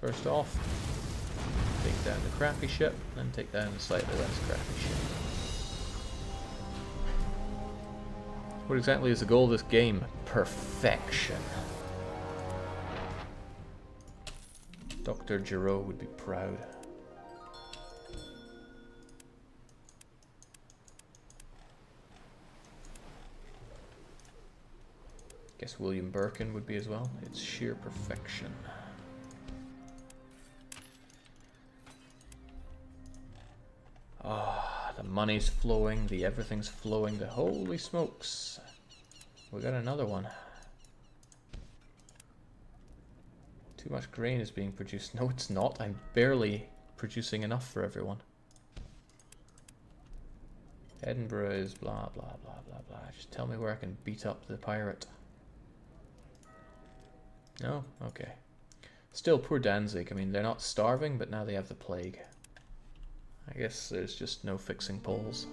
First off, take down the crappy ship, then take down the slightly less crappy ship. What exactly is the goal of this game? Perfection. Dr. Giro would be proud. Guess William Birkin would be as well. It's sheer perfection. Ah, the money's flowing, the everything's flowing, the holy smokes. We got another one. Too much grain is being produced. No, it's not. I'm barely producing enough for everyone. Edinburgh is blah, blah, blah, blah, blah. Just tell me where I can beat up the pirate. No? Okay. Still, poor Danzig. I mean, they're not starving, but now they have the plague. I guess there's just no fixing Poles.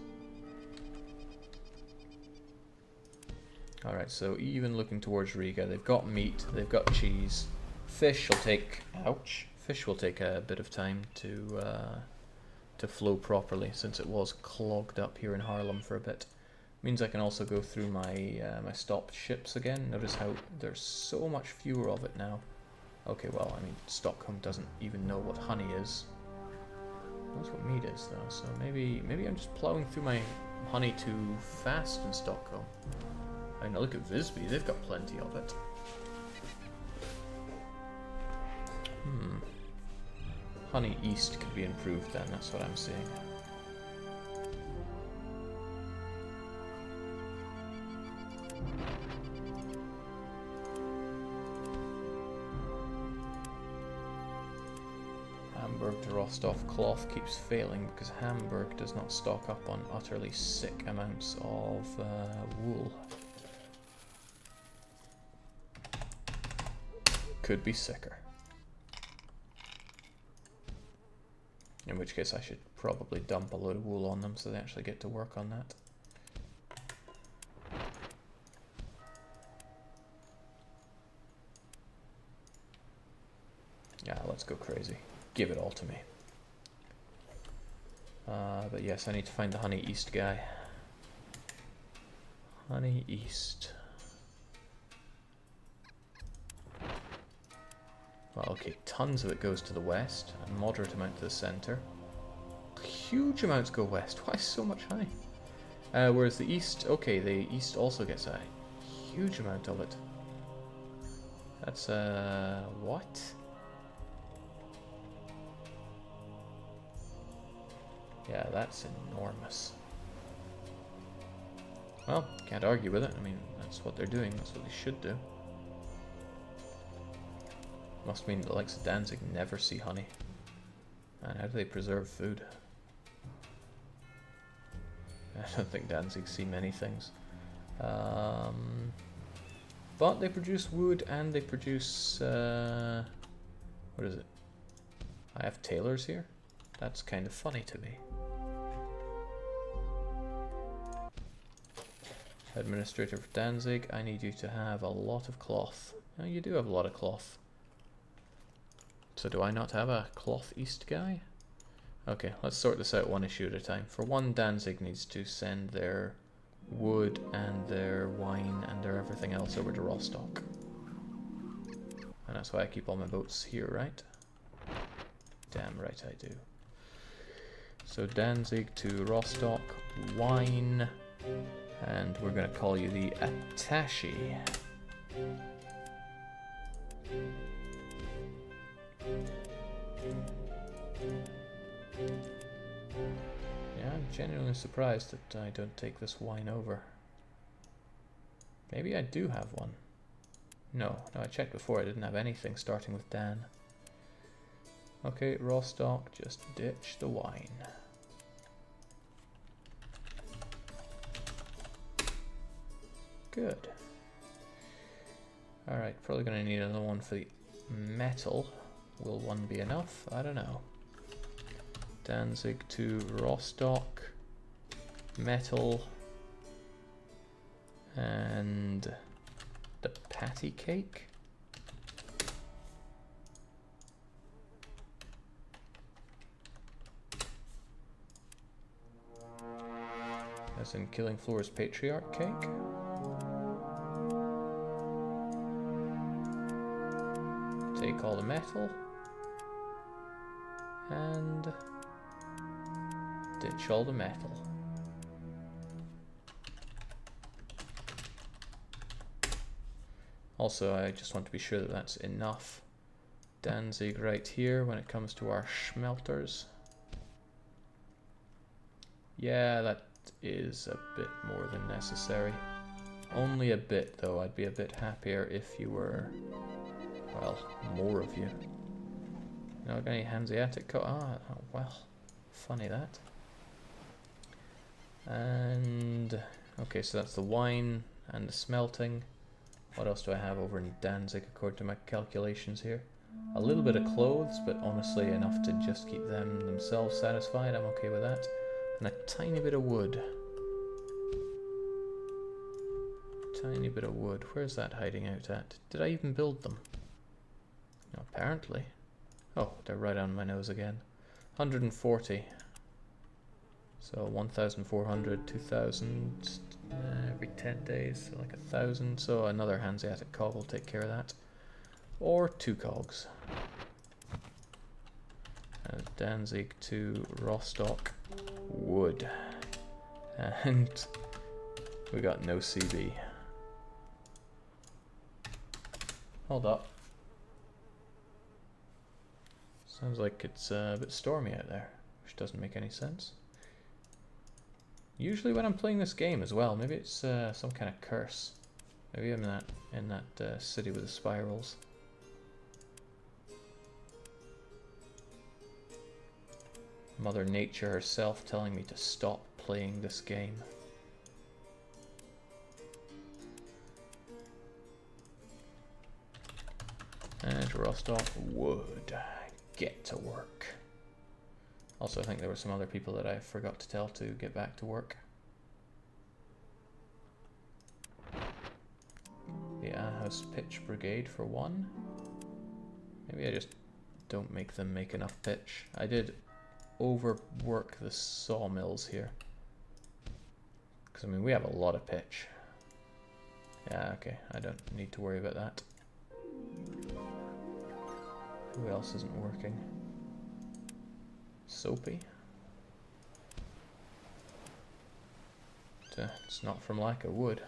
Alright, so even looking towards Riga, they've got meat, they've got cheese. Fish will take... ouch. Fish will take a bit of time to flow properly, since it was clogged up here in Haarlem for a bit. Means I can also go through my my stopped ships again. Notice how there's so much fewer of it now. Okay, well, I mean, Stockholm doesn't even know what honey is. Knows what meat is, though, so maybe I'm just plowing through my honey too fast in Stockholm. I mean, look at Visby, they've got plenty of it. Honey East could be improved then, that's what I'm seeing. Hamburg to Rostov cloth keeps failing because Hamburg does not stock up on utterly sick amounts of wool. Could be sicker. In which case I should probably dump a load of wool on them so they actually get to work on that. Yeah, let's go crazy. Give it all to me. But yes, I need to find the Honey East guy. Honey East. Well, okay, tons of it goes to the west, a moderate amount to the center. Huge amounts go west. Why so much honey? Whereas the east, okay, the east also gets a huge amount of it. That's, what? Yeah, that's enormous. Well, can't argue with it. I mean, that's what they're doing. That's what they should do. Must mean the likes of Danzig never see honey. Man, how do they preserve food? I don't think Danzig see many things. But they produce wood and they produce... what is it? I have tailors here? That's kind of funny to me. Administrator for Danzig, I need you to have a lot of cloth. Oh, you do have a lot of cloth. So do I not have a cloth east guy? Okay, let's sort this out one issue at a time. For one, Danzig needs to send their wood and their wine and their everything else over to Rostock. And that's why I keep all my boats here, right? Damn right I do. So Danzig to Rostock, wine, and we're going to call you the attaché. Yeah, I'm genuinely surprised that I don't take this wine over. Maybe I do have one. No, I checked before, I didn't have anything starting with Dan. Okay, Rostock, just ditch the wine. Good. Alright, probably going to need another one for the metal. Will one be enough? I don't know. Danzig to Rostock, metal, and the patty cake. As in Killing Floor's Patriarch cake. Take all the metal. And ditch all the metal. Also, I just want to be sure that that's enough Danzig right here when it comes to our smelters. Yeah, that is a bit more than necessary. Only a bit though. I'd be a bit happier if you were, well, more of you. Not got any Hanseatic oh well, funny that. And okay, so that's the wine and the smelting. What else do I have over in Danzig according to my calculations here? A little bit of clothes, but honestly enough to just keep them themselves satisfied. I'm okay with that. And a tiny bit of wood. Tiny bit of wood. Where's that hiding out at? Did I even build them? No, apparently. Oh, they're right on my nose again. 140. So 1,400, 2,000 every 10 days, so like 1,000. So another Hanseatic cog will take care of that. Or 2 cogs. Danzig to Rostock. Wood. And we got no CB. Hold up. Sounds like it's a bit stormy out there, which doesn't make any sense. Usually when I'm playing this game as well, maybe it's some kind of curse. Maybe I'm in that city with the spirals. Mother Nature herself telling me to stop playing this game. And Rostock wood. Get to work. Also, I think there were some other people that I forgot to tell to get back to work. The Ahaus Pitch Brigade for one. Maybe I just don't make them make enough pitch. I did overwork the sawmills here. Because, I mean, we have a lot of pitch. Yeah, okay, I don't need to worry about that. Who else isn't working? Soapy. It's not from lack of wood.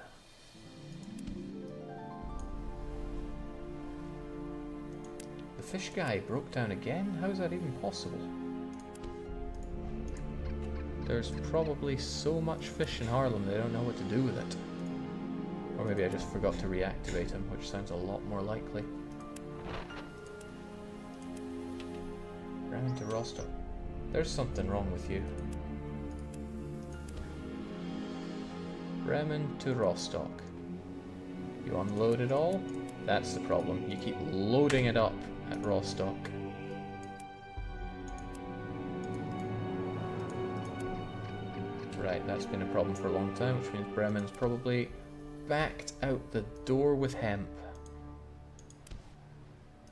The fish guy broke down again? How is that even possible? There's probably so much fish in Haarlem they don't know what to do with it. Or maybe I just forgot to reactivate him, which sounds a lot more likely. Round to Rostock. There's something wrong with you. Bremen to Rostock. You unload it all? That's the problem. You keep loading it up at Rostock. Right, that's been a problem for a long time, which means Bremen's probably backed out the door with hemp.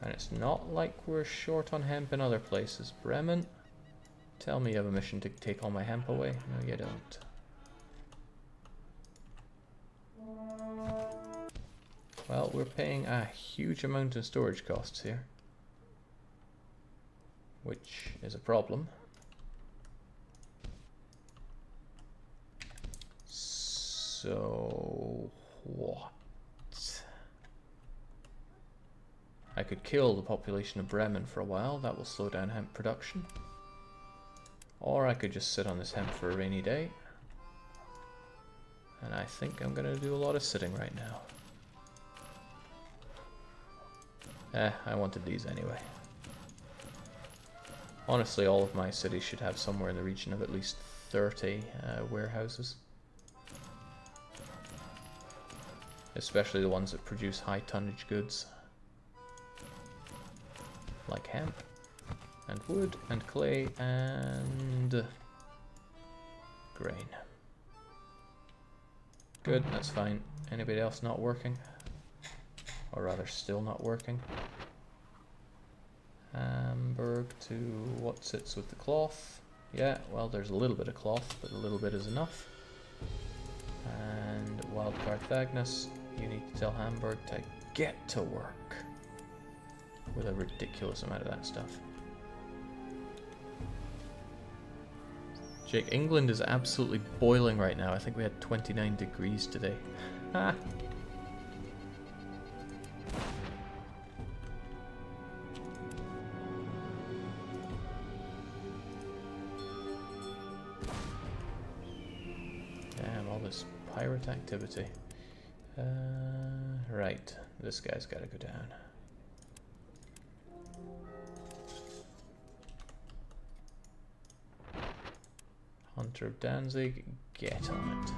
And it's not like we're short on hemp in other places. Bremen, tell me you have a mission to take all my hemp away. No, you don't. Well, we're paying a huge amount in storage costs here, which is a problem. So, what? I could kill the population of Bremen for a while, that will slow down hemp production. Or I could just sit on this hemp for a rainy day. And I think I'm going to do a lot of sitting right now. I wanted these anyway. Honestly, all of my cities should have somewhere in the region of at least 30 warehouses. Especially the ones that produce high tonnage goods. Like hemp, and wood, and clay, and grain. Good, that's fine. Anybody else not working? Or rather, still not working? Hamburg to what sits with the cloth? Yeah, well, there's a little bit of cloth, but a little bit is enough. And Wildcard Thagnus, you need to tell Hamburg to get to work with a ridiculous amount of that stuff. Jake, England is absolutely boiling right now. I think we had 29 degrees today. Ha! Damn, all this pirate activity. Right, this guy's gotta go down. Hunter of Danzig, get on it.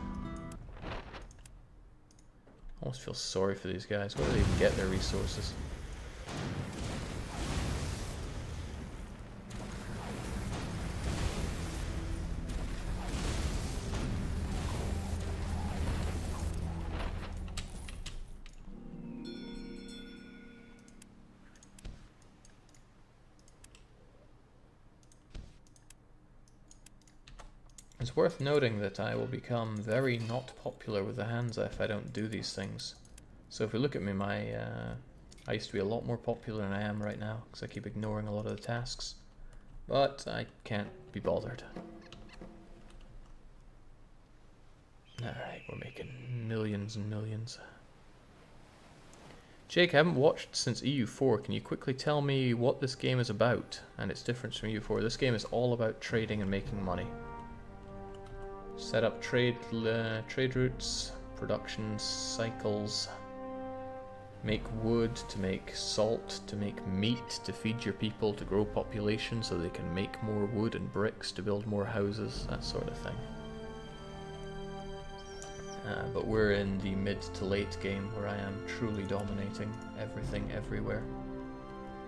Almost feel sorry for these guys. Where do they even get their resources? It's worth noting that I will become very not popular with the Hansa if I don't do these things. So if we look at me, I used to be a lot more popular than I am right now because I keep ignoring a lot of the tasks. But I can't be bothered. Alright, we're making millions and millions. Jake, I haven't watched since EU4. Can you quickly tell me what this game is about and its difference from EU4? This game is all about trading and making money. Set up trade routes, production cycles, make wood to make salt, to make meat, to feed your people, to grow population so they can make more wood and bricks to build more houses, that sort of thing. But we're in the mid to late game where I am truly dominating everything everywhere.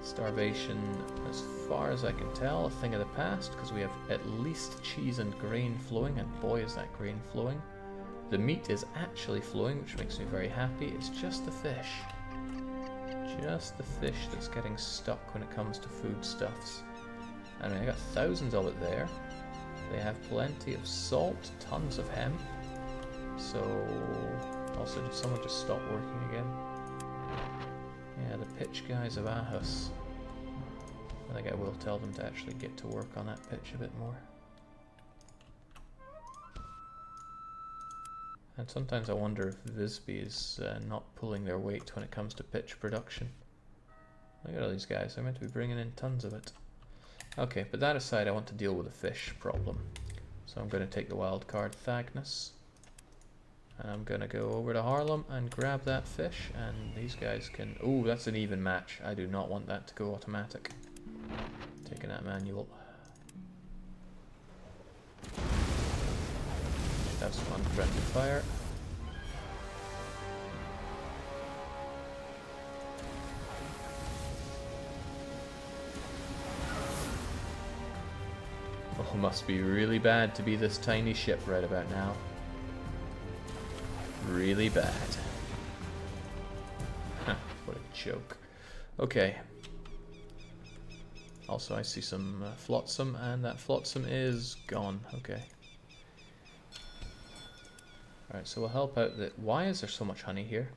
Starvation, as far as I can tell, a thing of the past, because we have at least cheese and grain flowing, and boy is that grain flowing. The meat is actually flowing, which makes me very happy. It's just the fish. Just the fish that's getting stuck when it comes to foodstuffs. I mean, I got thousands of it there. They have plenty of salt, tons of hemp. So, also, did someone just stop working again? Yeah, the pitch guys of Aarhus. I think I will tell them to actually get to work on that pitch a bit more. And sometimes I wonder if Visby is not pulling their weight when it comes to pitch production. Look at all these guys, they're meant to be bringing in tons of it. Okay, but that aside, I want to deal with the fish problem. So I'm going to take the wild card Thagnus. And I'm going to go over to Haarlem and grab that fish, and these guys can... Ooh, that's an even match. I do not want that to go automatic. Taking that manual. Should have some unfriendly fire. Oh, must be really bad to be this tiny ship right about now. Really bad. What a joke. Okay. Also, I see some flotsam, and that flotsam is gone. Okay. Alright, so we'll help out the... Why is there so much honey here?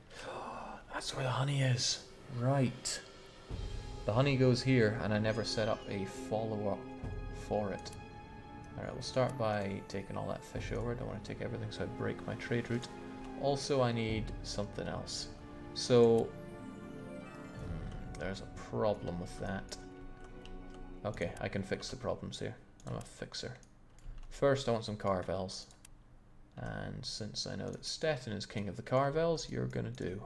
That's where the honey is. Right. The honey goes here, and I never set up a follow-up for it. Alright, we'll start by taking all that fish over. I don't want to take everything, so I break my trade route. Also, I need something else. So, there's a problem with that. Okay, I can fix the problems here. I'm a fixer. First, I want some Carvels. And since I know that Stettin is king of the Carvels, you're gonna do.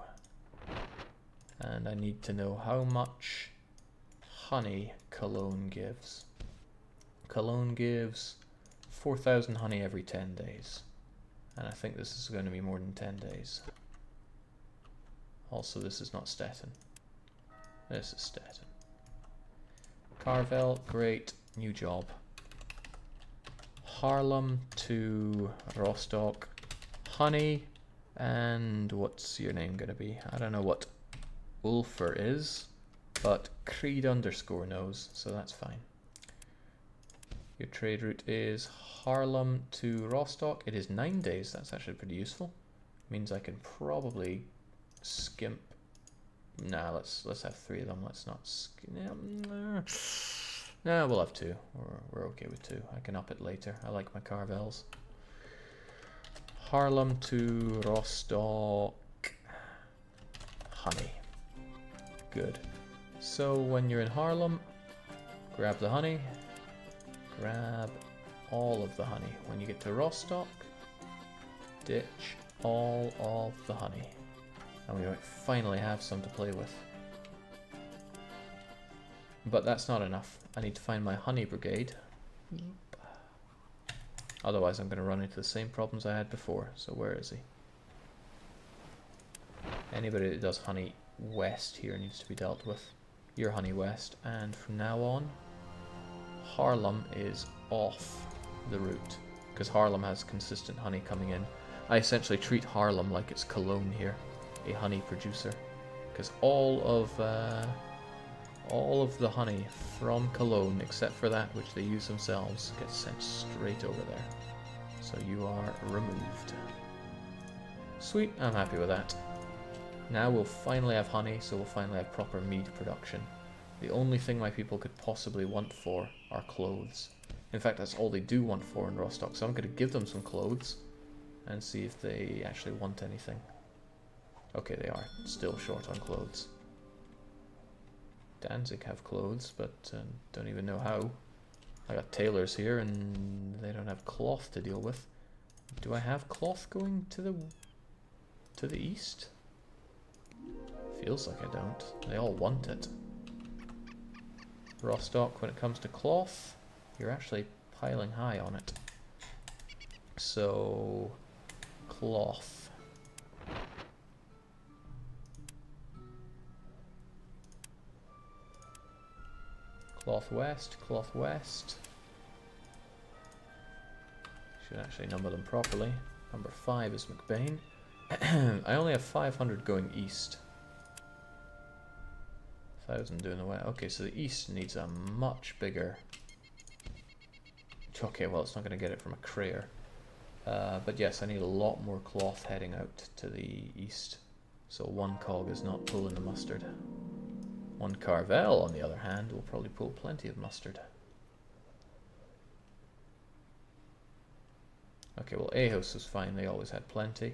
And I need to know how much honey Cologne gives. Cologne gives 4,000 honey every 10 days. And I think this is going to be more than 10 days. Also, this is not Stettin. This is Stettin. Carvel, great, new job. Haarlem to Rostock. Honey, and what's your name going to be? I don't know what Ulfer is, but Creed underscore knows, so that's fine. Your trade route is Haarlem to Rostock. It is 9 days. That's actually pretty useful. Means I can probably skimp. Nah, let's have 3 of them. Let's not skimp. Nah, we'll have 2. We're okay with 2. I can up it later. I like my Carvels. Haarlem to Rostock. Honey. Good. So when you're in Haarlem, grab the honey. Grab all of the honey. When you get to Rostock, ditch all of the honey. And we might finally have some to play with. But that's not enough. I need to find my honey brigade. Otherwise I'm going to run into the same problems I had before. So where is he? Anybody that does honey west here needs to be dealt with. You're honey west. And from now on, Haarlem is off the route. Because Haarlem has consistent honey coming in. I essentially treat Haarlem like it's Cologne here. A honey producer. Because all of the honey from Cologne, except for that which they use themselves, gets sent straight over there. So you are removed. Sweet, I'm happy with that. Now we'll finally have honey, so we'll finally have proper mead production. The only thing my people could possibly want for are clothes. In fact, that's all they do want for in Rostock, so I'm going to give them some clothes and see if they actually want anything. Okay, they are still short on clothes. Danzig have clothes, but don't even know how. I got tailors here, and they don't have cloth to deal with. Do I have cloth going to the east? Feels like I don't. They all want it. Rostock, when it comes to cloth, you're actually piling high on it. So, cloth. Cloth west, cloth west. Should actually number them properly. Number 5 is McBain. I only have 500 going east. 1,000 doing the west. Okay, so the east needs a much bigger... Okay, well it's not going to get it from a crater. But yes, I need a lot more cloth heading out to the east. So one cog is not pulling the mustard. One Carvel, on the other hand, will probably pull plenty of mustard. Okay, well, Aarhus was fine. They always had plenty.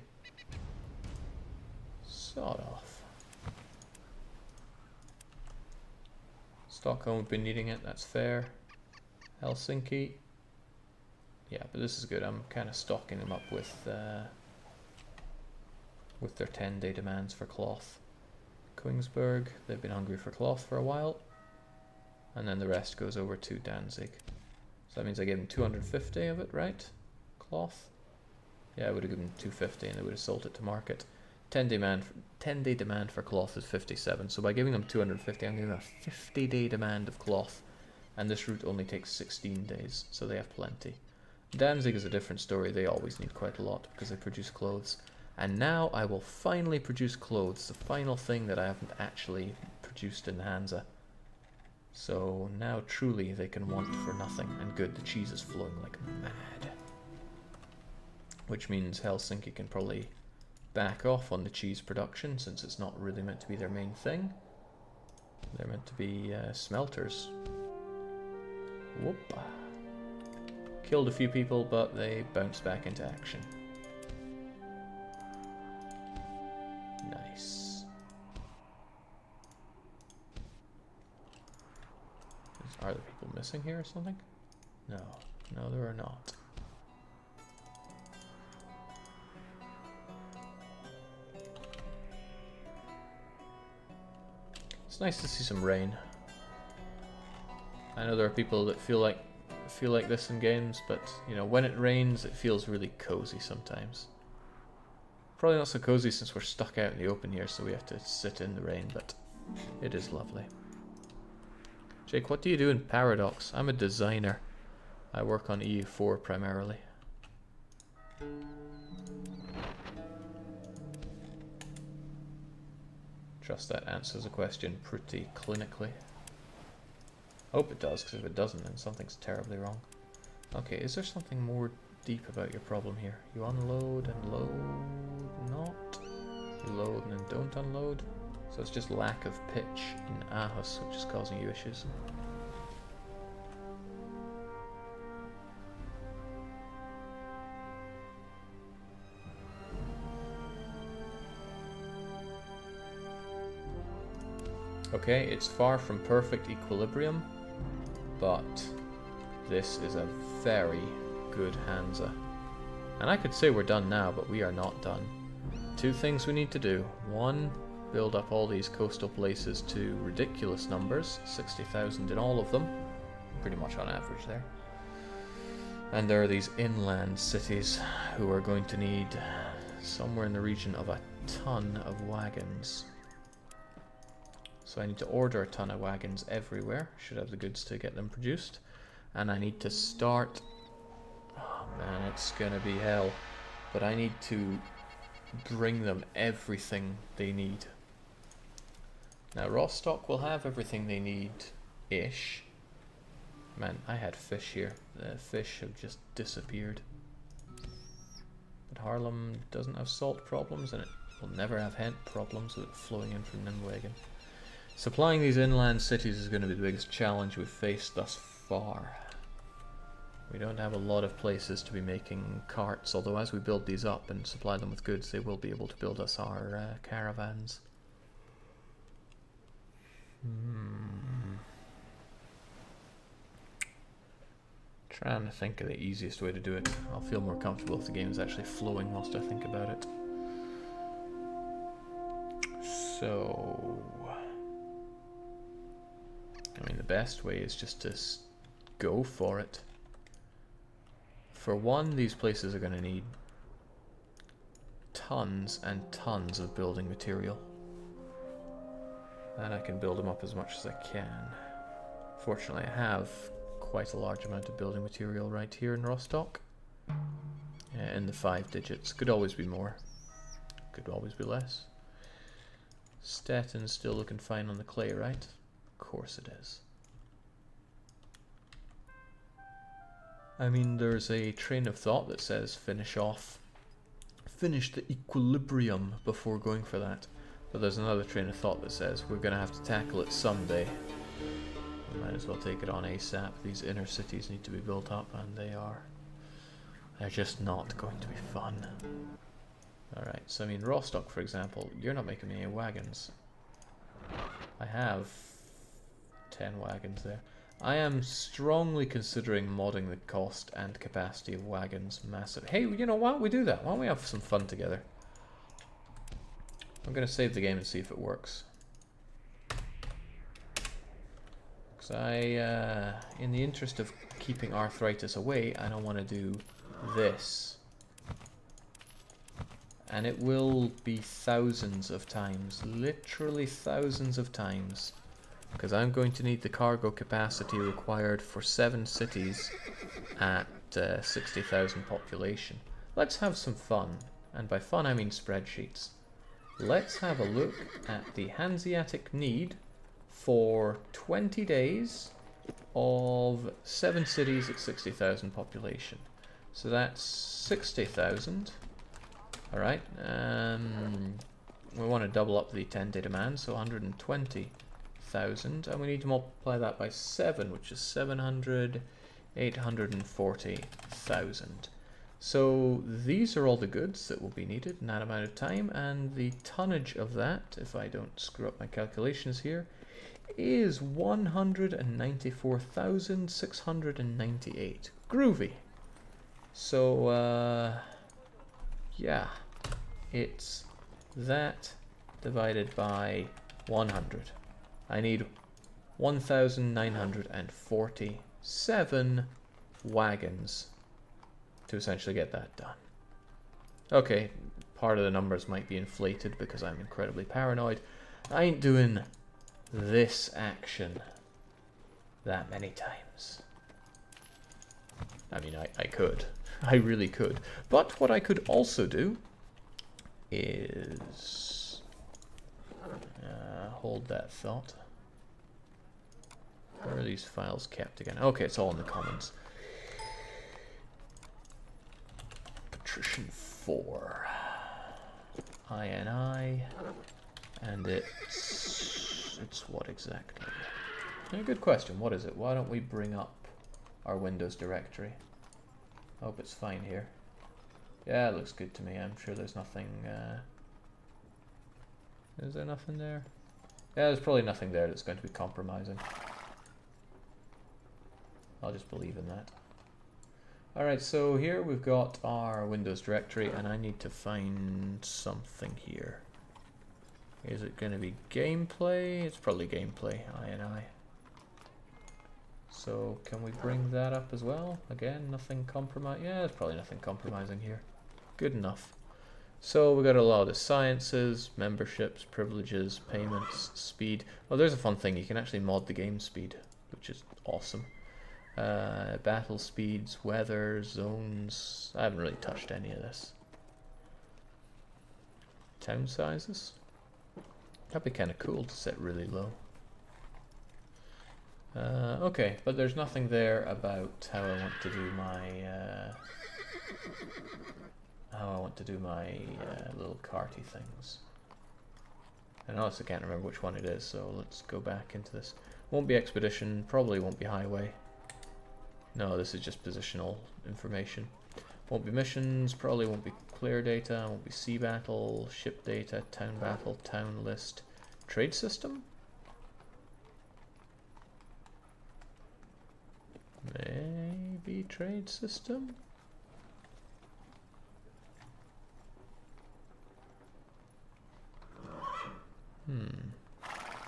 Sort of. Stockholm would be needing it. That's fair. Helsinki. Yeah, but this is good. I'm kind of stocking them up with their 10-day demands for cloth. Kongsberg, they've been hungry for cloth for a while. And then the rest goes over to Danzig. So that means I gave them 250 of it, right? Cloth? Yeah, I would have given them 250 and they would have sold it to market. 10-day demand for cloth is 57. So by giving them 250, I'm giving them a 50-day demand of cloth. And this route only takes 16 days, so they have plenty. Danzig is a different story. They always need quite a lot because they produce clothes. And now I will finally produce clothes, the final thing that I haven't actually produced in Hansa. So now truly they can want for nothing. And good, the cheese is flowing like mad. Which means Helsinki can probably back off on the cheese production since it's not really meant to be their main thing. They're meant to be smelters. Whoop. Killed a few people, but they bounced back into action. Nice. Are there people missing here or something? No. No, there are not. It's nice to see some rain. I know there are people that feel like this in games, but you know, when it rains it feels really cozy sometimes. Probably not so cozy since we're stuck out in the open here, so we have to sit in the rain, but it is lovely. Jake, what do you do in Paradox? I'm a designer. I work on EU4 primarily. Trust that answers the question pretty clinically. Hope it does, because if it doesn't, then something's terribly wrong. Okay, is there something more deep about your problem here? You unload and load not. You load and then don't unload. So it's just lack of pitch in Aarhus which is causing you issues. Okay, it's far from perfect equilibrium, but this is a very good Hansa. And I could say we're done now, but we are not done. Two things we need to do. One, build up all these coastal places to ridiculous numbers, 60,000 in all of them, pretty much on average there. And there are these inland cities who are going to need somewhere in the region of a ton of wagons. So I need to order a ton of wagons everywhere. Should have the goods to get them produced. And I need to start... Oh man, it's gonna be hell. But I need to bring them everything they need. Now Rostock will have everything they need-ish. Man, I had fish here. The fish have just disappeared. But Haarlem doesn't have salt problems, and it will never have hemp problems with it flowing in from Nijmegen. Supplying these inland cities is going to be the biggest challenge we've faced thus far. We don't have a lot of places to be making carts, although as we build these up and supply them with goods, they will be able to build us our caravans. Trying to think of the easiest way to do it. I'll feel more comfortable if the game is actually flowing whilst I think about it. So... I mean, the best way is just to go for it. For one, these places are going to need tons and tons of building material. And I can build them up as much as I can. Fortunately, I have quite a large amount of building material right here in Rostock. In the 5 digits. Could always be more. Could always be less. Stettin's still looking fine on the clay, right? Of course it is. I mean, there's a train of thought that says finish the equilibrium before going for that. But there's another train of thought that says we're going to have to tackle it someday. We might as well take it on ASAP. These inner cities need to be built up, and they're just not going to be fun. Alright, so I mean, Rostock, for example, you're not making me any wagons. I have 10 wagons there. I am strongly considering modding the cost and capacity of wagons massive. Hey, you know, why don't we do that? Why don't we have some fun together? I'm going to save the game and see if it works. Because in the interest of keeping arthritis away, I don't want to do this. And it will be thousands of times, literally thousands of times. Because I'm going to need the cargo capacity required for 7 cities at 60,000 population. Let's have some fun. And by fun I mean spreadsheets. Let's have a look at the Hanseatic need for 20 days of 7 cities at 60,000 population. So that's 60,000. Alright, we want to double up the 10-day demand, so 120,000, and we need to multiply that by 7, which is 840,000. So these are all the goods that will be needed in that amount of time, and the tonnage of that, if I don't screw up my calculations here, is 194,698. Groovy. So, yeah, it's that divided by 100. I need 1,947 wagons to essentially get that done. Okay, part of the numbers might be inflated because I'm incredibly paranoid. I ain't doing this action that many times. I mean, I could. I really could. But what I could also do is... hold that thought. Where are these files kept again? Okay, it's all in the commons. Patrician 4. INI. And it's what exactly? Yeah, good question. What is it? Why don't we bring up our Windows directory? I hope it's fine here. Yeah, it looks good to me. I'm sure there's nothing... is there nothing there? Yeah, there's probably nothing there that's going to be compromising. I'll just believe in that. Alright, so here we've got our Windows directory, and I need to find something here. Is it going to be gameplay? It's probably gameplay, INI. So can we bring that up as well? Again, nothing compromising. Yeah, there's probably nothing compromising here. Good enough. So we got a lot of the sciences, memberships, privileges, payments, speed. Oh, there's a fun thing. You can actually mod the game speed, which is awesome. Battle speeds, weather, zones. I haven't really touched any of this. Town sizes. That'd be kind of cool to set really low. Okay, but there's nothing there about how I want to do my little carty things. And I also can't remember which one it is, so let's go back into this. Won't be expedition, probably won't be highway. No, this is just positional information. Won't be missions, probably won't be clear data, won't be sea battle, ship data, town list, trade system? Maybe trade system?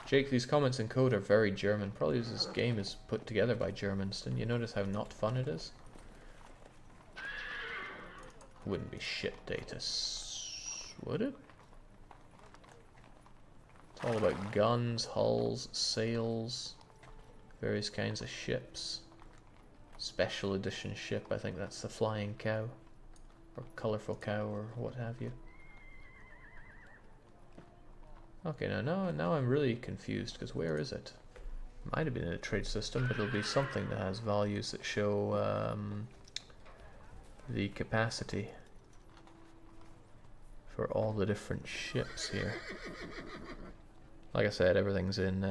Jake, these comments in code are very German. Probably because this game is put together by Germans. Didn't you notice how not fun it is? Wouldn't be ship data, would it? It's all about guns, hulls, sails, various kinds of ships. Special edition ship, I think that's the flying cow. Or colourful cow, or what have you. Okay, now I'm really confused, because where is it? Might have been in a trade system, but it'll be something that has values that show the capacity for all the different ships here. Like I said, everything's in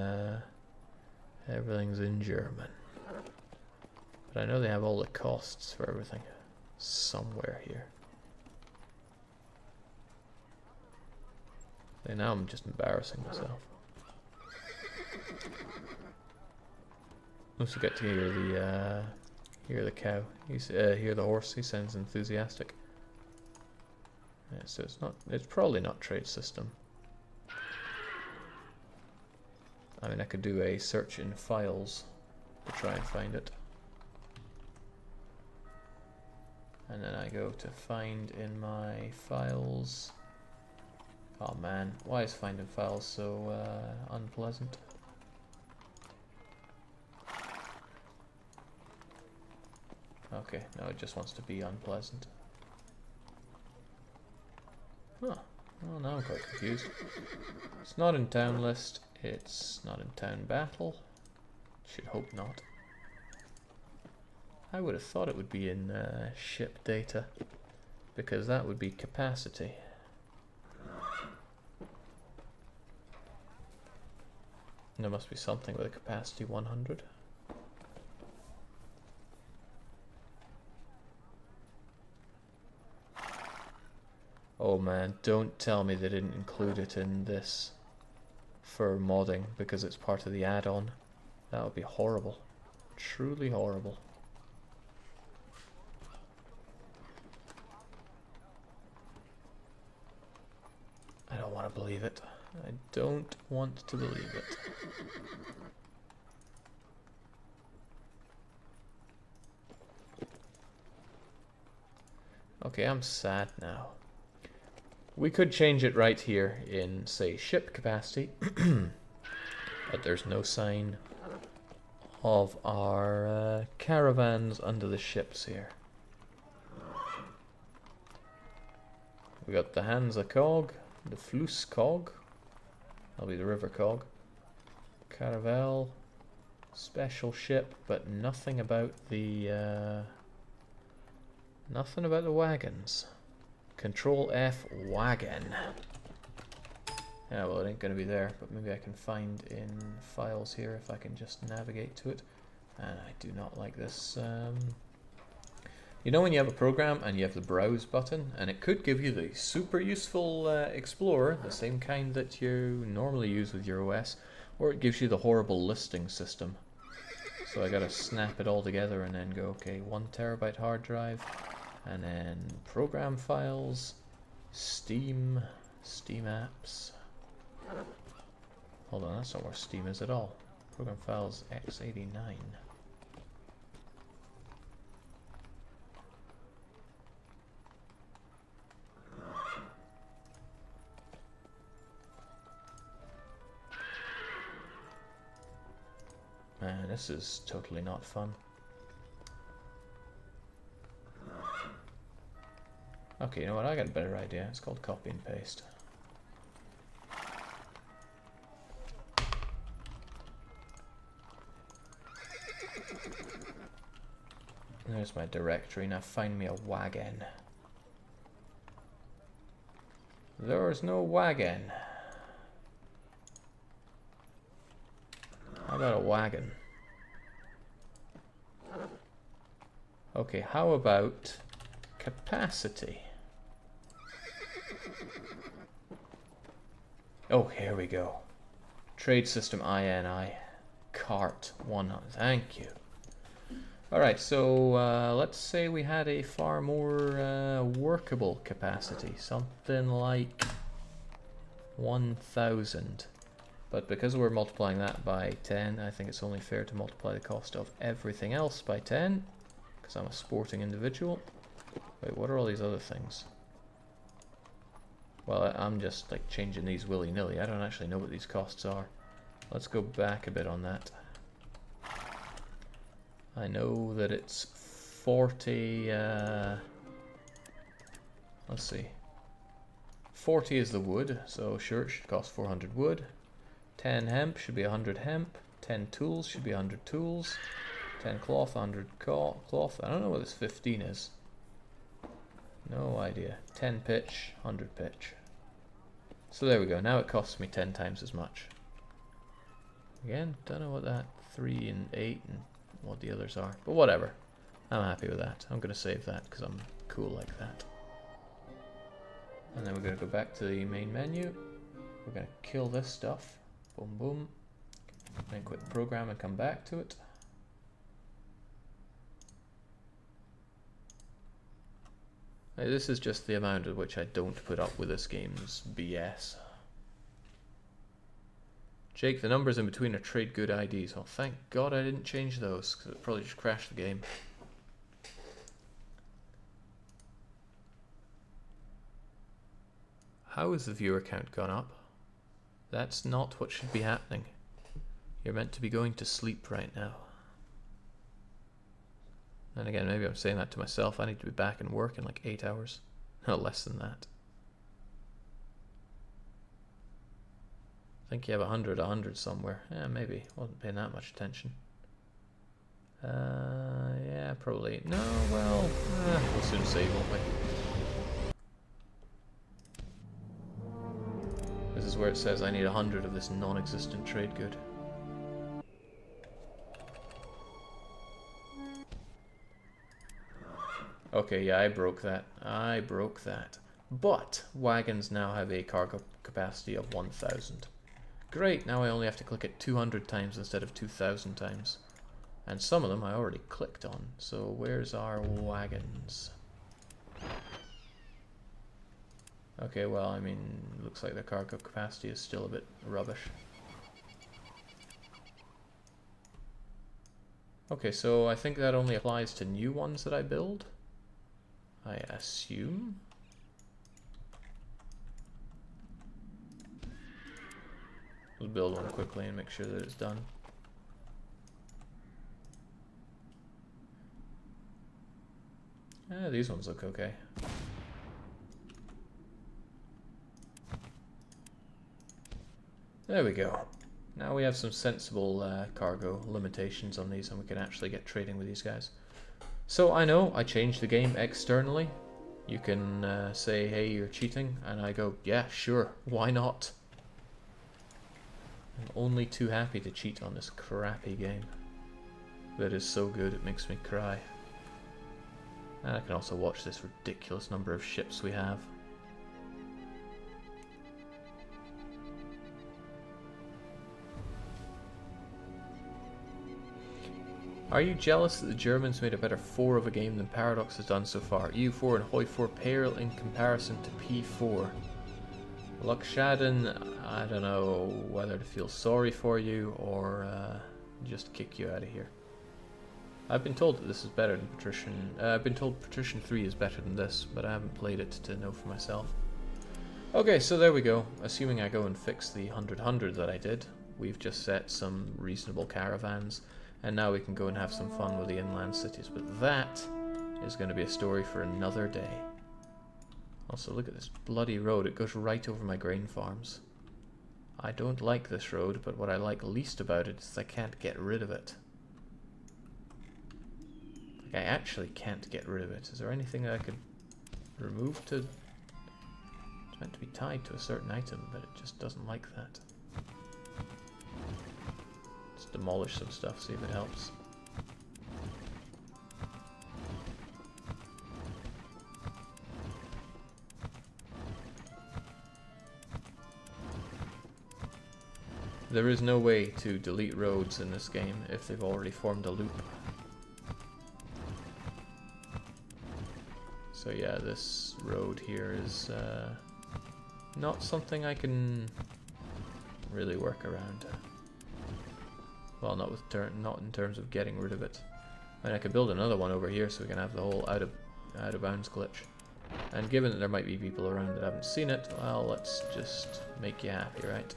German. But I know they have all the costs for everything somewhere here. And now I'm just embarrassing myself. Also get to hear the cow. Hear the horse. He sounds enthusiastic. Yeah, so it's probably not trade system. I mean, I could do a search in files to try and find it. And then I go to find in my files. Oh man, why is finding files so unpleasant? Okay, no, it just wants to be unpleasant. Huh, well now I'm quite confused. It's not in town list, it's not in town battle. Should hope not. I would have thought it would be in ship data, because that would be capacity. And there must be something with a capacity 100. Oh man, don't tell me they didn't include it in this for modding because it's part of the add-on. That would be horrible. Truly horrible. I don't want to believe it. I don't want to believe it. Okay, I'm sad now. We could change it right here in, say, ship capacity, but there's no sign of our caravans under the ships here. We got the Hansa cog, the Fluss cog, that'll be the river cog, caravel, special ship, but nothing about the wagons. Control F wagon. Yeah, well, it ain't going to be there, but maybe I can find in files here if I can just navigate to it. And I do not like this. You know when you have a program and you have the browse button, and it could give you the super useful Explorer, the same kind that you normally use with your OS, or it gives you the horrible listing system. So I gotta snap it all together and then go, okay, 1 terabyte hard drive, and then program files, Steam apps. Hold on, that's not where Steam is at all. Program files x89. Man, this is totally not fun. Okay, you know what? I got a better idea. It's called copy and paste. There's my directory. Now find me a wagon. There's no wagon. How about a wagon? Okay, how about capacity? Oh, here we go. Trade system INI. Cart 1. Thank you. Alright, so let's say we had a far more workable capacity. Something like 1,000. But because we're multiplying that by 10, I think it's only fair to multiply the cost of everything else by 10. Because I'm a sporting individual. Wait, what are all these other things? Well, I'm just like changing these willy-nilly. I don't actually know what these costs are. Let's go back a bit on that. I know that it's 40... let's see. 40 is the wood, so sure, it should cost 400 wood. 10 hemp should be 100 hemp. 10 tools should be 100 tools. 10 cloth, 100 cloth. I don't know what this 15 is. No idea. 10 pitch, 100 pitch. So there we go. Now it costs me 10 times as much. Again, don't know what that 3 and 8 and what the others are. But whatever. I'm happy with that. I'm going to save that because I'm cool like that. And then we're going to go back to the main menu. We're going to kill this stuff. Boom, boom. Then quit the program and come back to it. Now, this is just the amount at which I don't put up with this game's BS. Jake, the numbers in between are trade good IDs. Oh, thank God I didn't change those, because it probably just crashed the game. How has the viewer count gone up? That's not what should be happening. You're meant to be going to sleep right now. And again, maybe I'm saying that to myself. I need to be back in work in like 8 hours. No, less than that. I think you have 100 somewhere. Yeah, maybe. Wasn't paying that much attention. Yeah, probably. No, well, we'll soon see, won't we? This is where it says I need 100 of this non-existent trade good. Okay, yeah, I broke that. I broke that. But wagons now have a cargo capacity of 1,000. Great, now I only have to click it 200 times instead of 2,000 times. And some of them I already clicked on. So where's our wagons? Okay, well, I mean, looks like the cargo capacity is still a bit rubbish. Okay, so I think that only applies to new ones that I build. I assume. Let's build one quickly and make sure that it's done. These ones look okay. There we go. Now we have some sensible cargo limitations on these, and we can actually get trading with these guys. So I know I changed the game externally. You can say, hey, you're cheating, and I go, yeah, sure, why not? I'm only too happy to cheat on this crappy game. That is so good, it makes me cry. And I can also watch this ridiculous number of ships we have. Are you jealous that the Germans made a better 4 of a game than Paradox has done so far? EU4 and Hoi4 pale in comparison to P4. Luckshaden, I don't know whether to feel sorry for you or just kick you out of here. I've been told that this is better than Patrician. I've been told Patrician 3 is better than this, but I haven't played it to know for myself. Okay, so there we go. Assuming I go and fix the 100 that I did, we've just set some reasonable caravans. And now we can go and have some fun with the inland cities. But that is going to be a story for another day. Also, look at this bloody road. It goes right over my grain farms. I don't like this road, but what I like least about it is I can't get rid of it. Like, I actually can't get rid of it. Is there anything that I could remove to... It's meant to be tied to a certain item, but it just doesn't like that. Demolish some stuff, see if it helps. There is no way to delete roads in this game if they've already formed a loop. So yeah, this road here is not something I can really work around. Well, not in terms of getting rid of it. I mean, I could build another one over here so we can have the whole out of bounds glitch. And given that there might be people around that haven't seen it, well, let's just make you happy, right?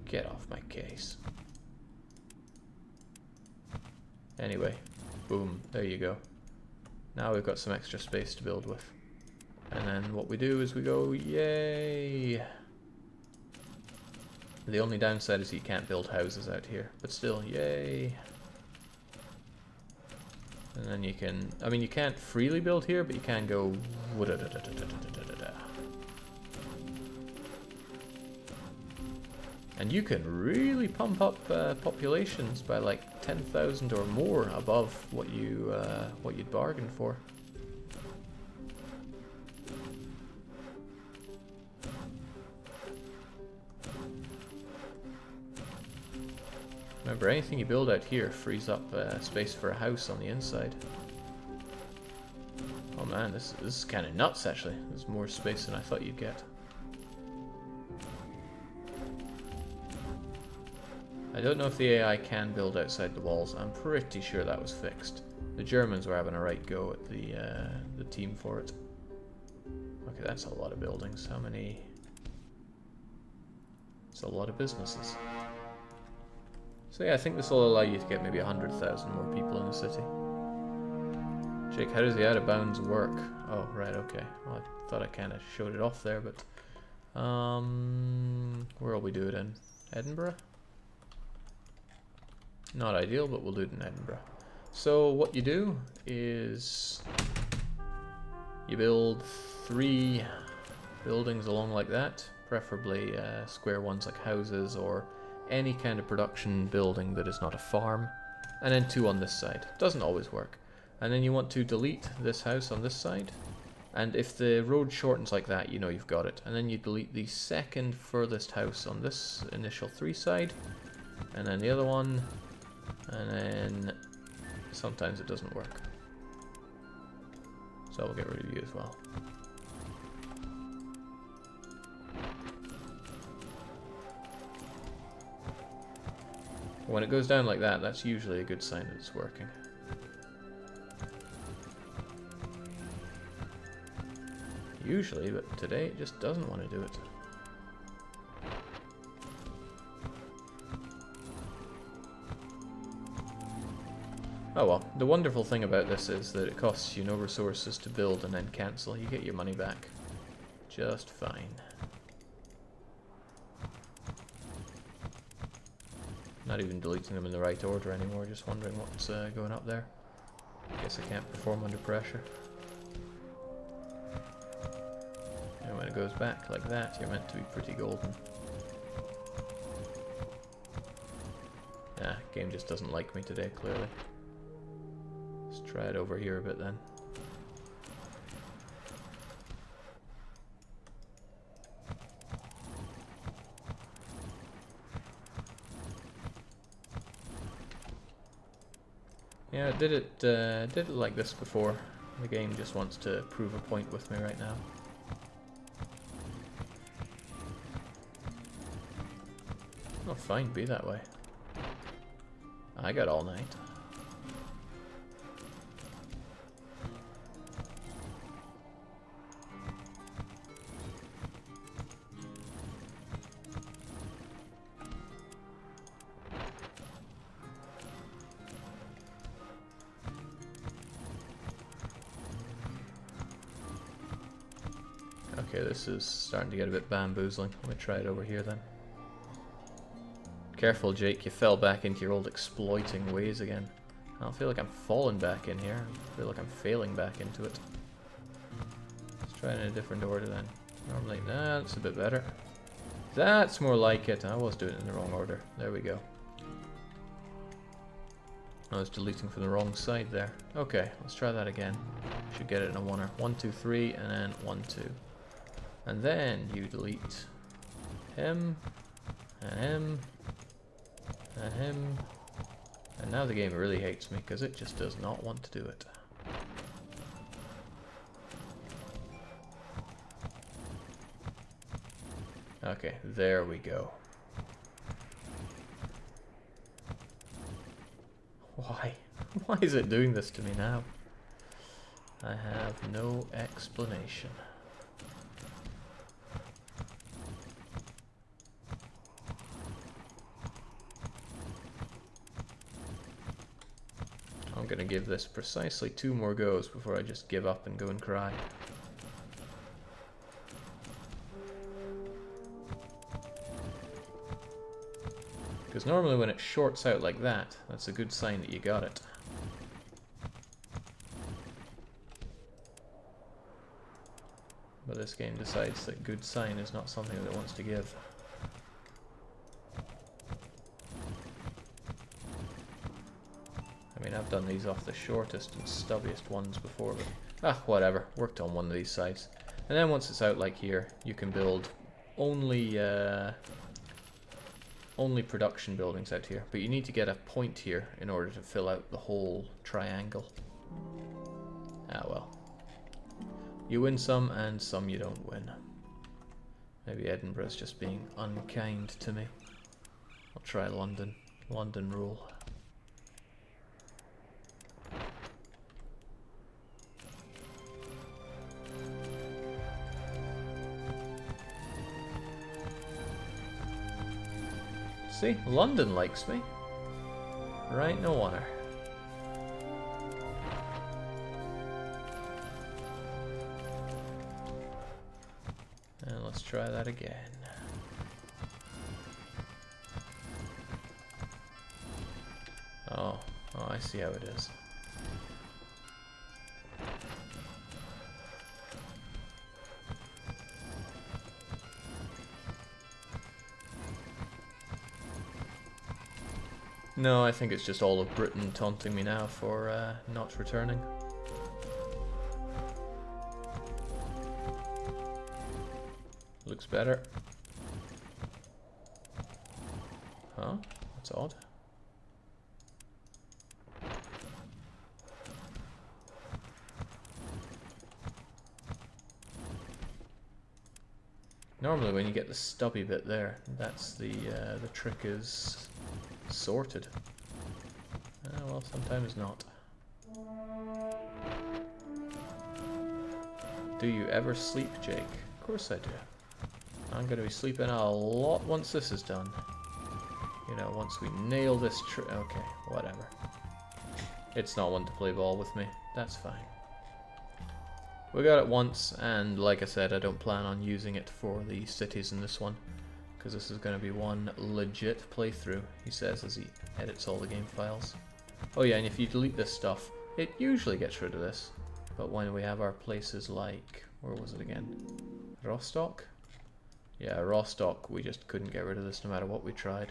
Get off my case. Anyway, boom, there you go. Now we've got some extra space to build with. And then what we do is we go, yay! The only downside is you can't build houses out here, but still, yay! And then you can, I mean, you can't freely build here, but you can go. And you can really pump up populations by like 10,000 or more above what you'd bargained for. Remember, anything you build out here frees up space for a house on the inside. Oh man, this is kind of nuts actually. There's more space than I thought you'd get. I don't know if the AI can build outside the walls. I'm pretty sure that was fixed. The Germans were having a right go at the team for it. Okay, that's a lot of buildings. How many? It's a lot of businesses. So yeah, I think this will allow you to get maybe 100,000 more people in the city. Jake, how does the out of bounds work? Oh, right, okay. Well, I thought I kind of showed it off there, but... where will we do it in? Edinburgh? Not ideal, but we'll do it in Edinburgh. So what you do is... you build 3 buildings along like that, preferably square ones like houses or any kind of production building that is not a farm, and then 2 on this side. Doesn't always work. And then you want to delete this house on this side, and if the road shortens like that, you know you've got it. And then you delete the second furthest house on this initial 3 side, and then the other one, and then sometimes it doesn't work. So we'll get rid of you as well. When it goes down like that, that's usually a good sign that it's working. Usually, but today it just doesn't want to do it. Oh well, the wonderful thing about this is that it costs you no resources to build and then cancel. You get your money back just fine. Now Not even deleting them in the right order anymore, just wondering what's going up there. Guess I can't perform under pressure. And when it goes back like that, you're meant to be pretty golden. Ah, game just doesn't like me today, clearly. Let's try it over here a bit then. Yeah, did it like this before. The game just wants to prove a point with me right now. Oh, fine, be that way. I got all night. Okay, this is starting to get a bit bamboozling. Let me try it over here then. Careful, Jake, you fell back into your old exploiting ways again. I don't feel like I'm falling back in here. I feel like I'm failing back into it. Let's try it in a different order then. Normally, nah, that's a bit better. That's more like it. I was doing it in the wrong order. There we go. I was deleting from the wrong side there. Okay, let's try that again. Should get it in a oneer. 1, 2, 3, and then 1, 2. And then you delete him, and him, and him. And now the game really hates me because it just does not want to do it. Okay, there we go. Why? Why is it doing this to me now? I have no explanation. I'm gonna give this precisely 2 more goes before I just give up and go and cry. Because normally when it shorts out like that, that's a good sign that you got it. But this game decides that good sign is not something that it wants to give. I mean, I've done these off the shortest and stubbiest ones before, but whatever. Worked on one of these sides. And then once it's out like here, you can build only production buildings out here. But you need to get a point here in order to fill out the whole triangle. Ah well. You win some and some you don't win. Maybe Edinburgh's just being unkind to me. I'll try London. London rule. See, London likes me. Right, no honor. And let's try that again. Oh, I see how it is. No, I think it's just all of Britain taunting me now for not returning. Looks better. Huh? That's odd. Normally when you get the stubby bit there, that's the trick is sorted. Well, sometimes not. Do you ever sleep, Jake? Of course I do. I'm going to be sleeping a lot once this is done. You know, once we nail this okay, whatever. It's not one to play ball with me. That's fine. We got it once, and like I said, I don't plan on using it for the cities in this one. because this is going to be one legit playthrough, he says as he edits all the game files. Oh yeah, and if you delete this stuff, it usually gets rid of this. But when we have our places like, where was it again? Rostock? Yeah, Rostock, we just couldn't get rid of this no matter what we tried.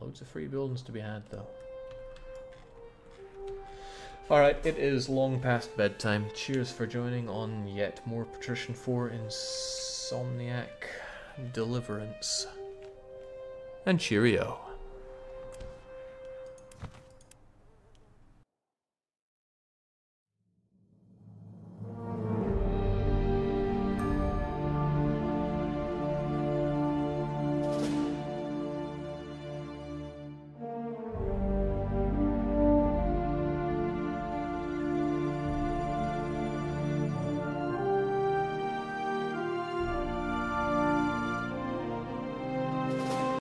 Loads of free buildings to be had though. Alright, it is long past bedtime. Cheers for joining on yet more Patrician 4 Insomniac Deliverance. And cheerio.